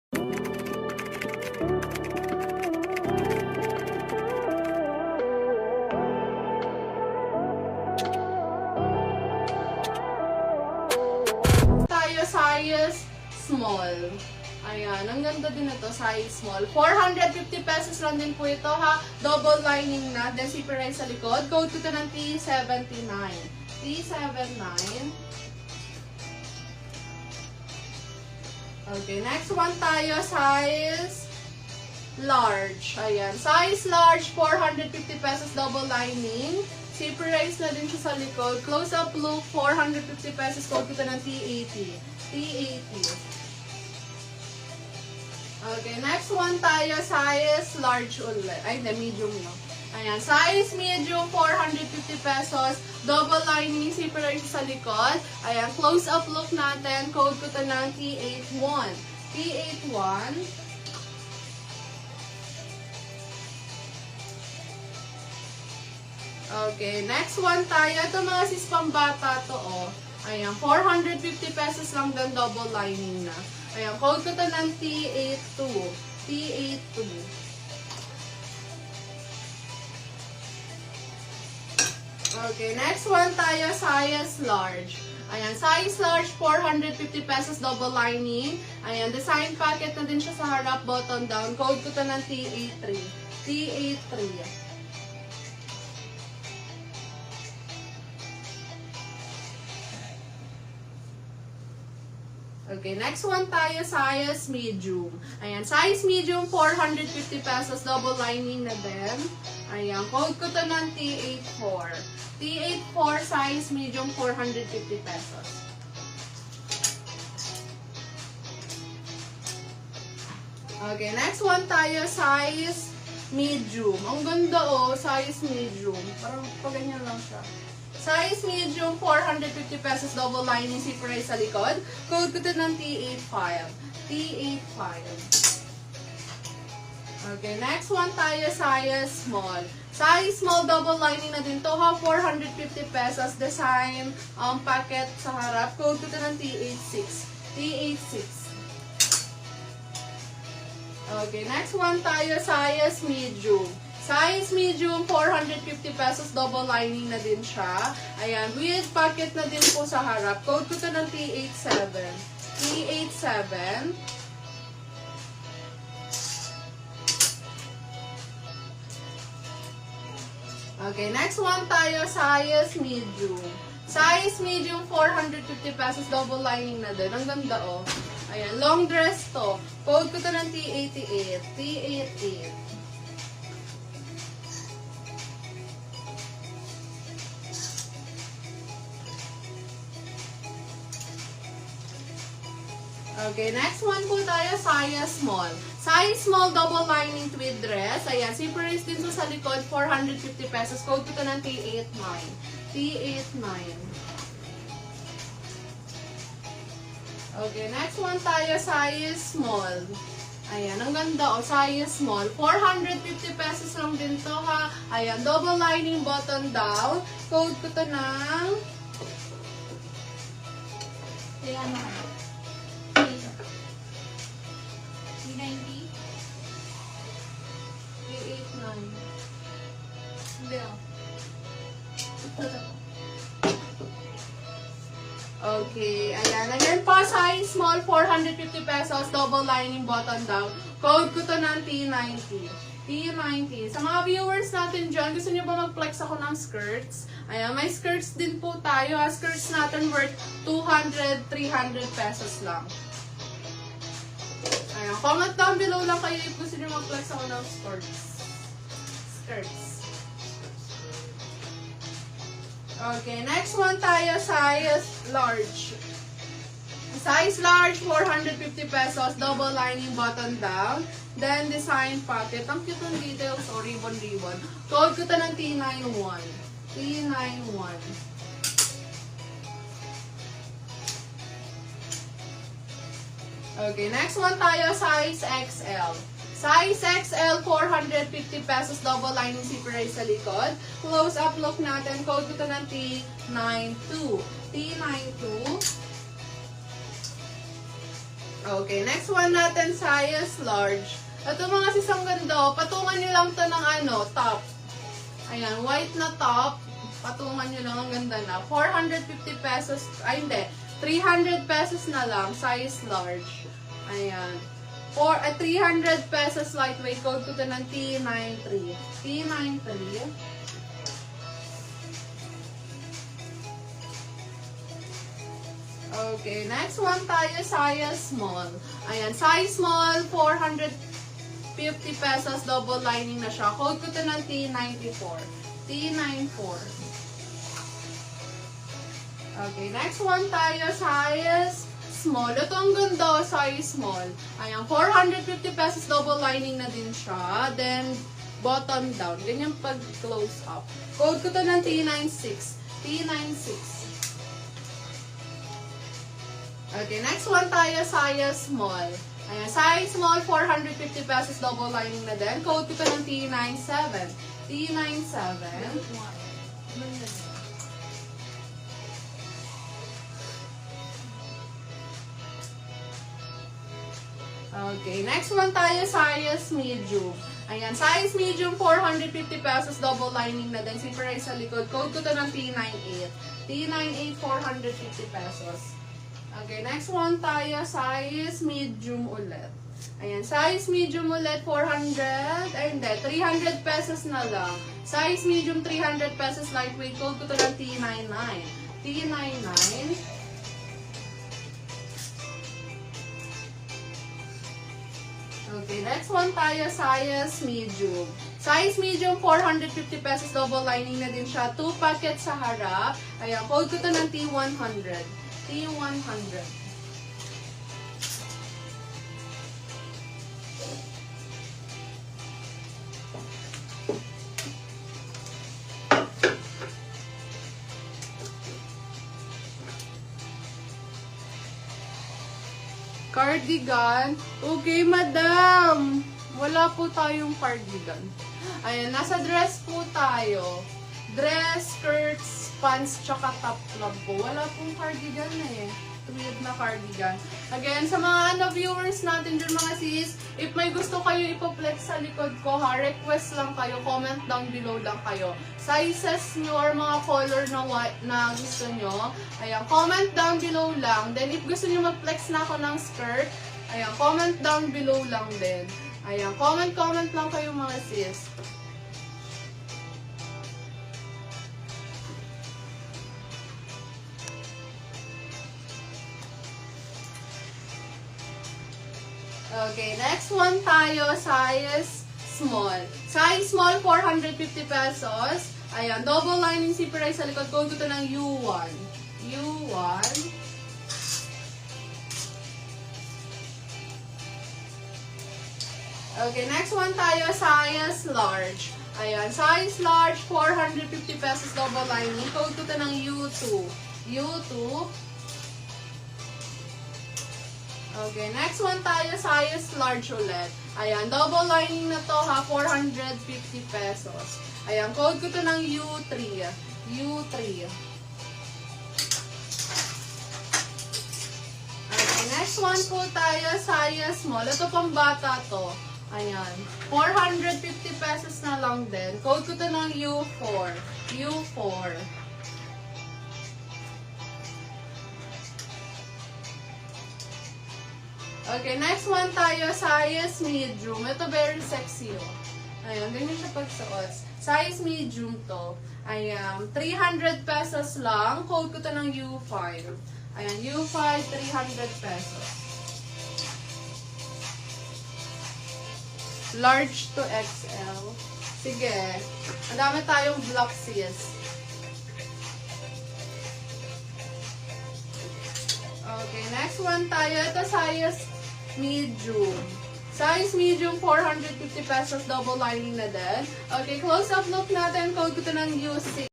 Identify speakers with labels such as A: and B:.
A: Tayo size small. Ayan, ang ganda din ito, size small. 450 pesos lang din po ito ha. Double lining na, then zipperized sa likod. Code ko ito ng T79. T79. Okay, next one tayo, size large. Ayan, size large, 450 pesos double lining. Zipperized na din siya sa likod. Close-up look, 450 pesos. Code ko ito ng T80. T80. Okay, next one tayo, size large ulit. Ay, medium no. Ayan, size medium, 450 pesos. Double lining, zipperized sa likod. Ayan, close-up look natin. Code ko ito ng T81. T81. Okay, next one tayo. Ito mga sis pambata to, oh. Ayan, 450 pesos lang din, double lining na. Ayan, code ko ito ng T82. T82. Okay, next one tayo, size large. Ayan, size large, 450 pesos double lining. Ayan, design packet na din siya sa harap, button down. Code ko ito ng T83. T83. Okay, next one tayo, size medium. Ayan, size medium, 450 pesos, double lining na din. Ayan, code ko to ng T84. T84, size medium, 450 pesos. Okay, next one tayo, size medium. Ang ganda oh, size medium. Parang paganyan lang siya. Size medium, 450 pesos, double lining, zipperized sa likod. Code ko ito ng T85. T85. Okay, next one tayo, size small. Size small, double lining na din to ha, 450 pesos. Design, packet sa harap. Code ko ito ng T86. T86. Okay, next one tayo, size medium. Size medium, 450 pesos, double lining na din siya. Ayan, with pocket na din po sa harap. Code ko ito ng T87. T87. Okay, next one tayo, size medium. Size medium, 450 pesos, double lining na din. Ang ganda oh. Ayan, long dress to. Code ko ito ng T88. T88. Okay, next one po tayo, size small. Size small, double lining tweed dress. Ayan, zipperized din to sa likod, 450 pesos. Code ko ito ng T89. T89. Okay, next one tayo, size small. Ayan, ang ganda oh, size small. 450 pesos lang din to ha. Ayan, double lining, button down. Code ko ito ng...
B: Ayan na. 390?
A: 389.
B: Hindi ah.
A: Okay, ayan. Ayan po, size small, 450 pesos, double lining, button down. Code ko to ng T90. T90. Sa mga viewers natin dyan, gusto nyo ba mag-flex ako ng skirts? Ayan, may skirts din po tayo. Skirts natin worth 200, 300 pesos lang. Ayan, comment down below lang kayo if gusto nyo mag-flex ako ng skirts. Skirts. Okay, next one tayo, size large. Size large, 450 pesos, double lining, button down. Then, design pocket. Ang cute ng details, o ribbon-ribbon. Code ko ito ng T91. T91. Okay, next one tayo, size XL. Size XL, 450 pesos, double lining, zipperized sa likod. Close-up look natin. Code ko ito ng T92. T92. Okay, next one natin, size large. Ito mga sis, ang ganda. Patungan nyo lang to ng top. Ayan, white na top. Patungan nyo lang, ang ganda na. 450 pesos, ay hindi, 300 pesos na lang, size large. Ayan. 300 pesos lightweight, code ko to ng T93. T93. Okay, next one tayo, size small. Ayan, size small, 450 pesos, double lining na siya. Code ko to ng T94. T94. Okay, next one tayo, size small. Ito ang ganda, size small. Ayan, 450 pesos, double lining na din siya. Then, bottom down. Ganyan pag close up. Code ko to ng T96. T96. Okay, next one tayo, size small. Ayan, size small, 450 pesos, double lining na din. Code ko to ng T97. T97. Okay, next one tayo, size medium. Ayan, size medium, 450 pesos, double lining na din. Zipper ay sa likod. Code ko to ng T98. T98, 450 pesos. Okay, next one tayo, size medium ulit. Ayan, size medium ulit, 400, ay hindi, 300 pesos na lang. Size medium, 300 pesos, lightweight. Code ko to ng T99. T99. Okay, next one tayo, size medium. Size medium, 450 pesos, double lining na din siya. 2 packets sa harap. Ayan, code ko to ng T100. T100. Cardigan. Okay, madam. Wala po tayong cardigan. Ayan, nasa dress po tayo. Dress, skirts, pants, tsaka top lang po. Wala pong cardigan eh. Tweed na cardigan. Again, sa mga viewers natin dyan mga sis, if may gusto kayo ipoplex sa likod ko ha, request lang kayo, comment down below lang kayo. Sizes nyo or mga color na gusto nyo, ayan, comment down below lang. Then if gusto nyo mag-flex na ako ng skirt, ayan, comment down below lang din. Ayan, comment lang kayo mga sis. Okay, next one tayo, size small. Size small, 450 pesos. Ayan, double lining zipper ay sa likod. Code ko to ng U1. U1. Okay, next one tayo, size large. Ayan, size large, 450 pesos, double lining. Code ko to ng U2. U2. Okay, next one tayo, size large ulit. Ayan, double lining na to ha, 450 pesos. Ayan, code ko to ng U3. U3. Okay, next one po tayo, size small. Ito pang bata to. Ayan, 450 pesos na lang din. Code ko to ng U4. U4. Okay, next one tayo, size medium. Ito very sexy, oh. Ayan, ganyan siya pagsuot. Size medium to. Ayan, 300 pesos lang. Code ko to ng U5. Ayan, U5, 300 pesos. Large to XL. Sige. Ang dami tayong black sis. Okay, next one tayo. Ito size medium. Size medium, 450 pesos, double lining na din. Okay, close-up look natin. Code ko to ng U6.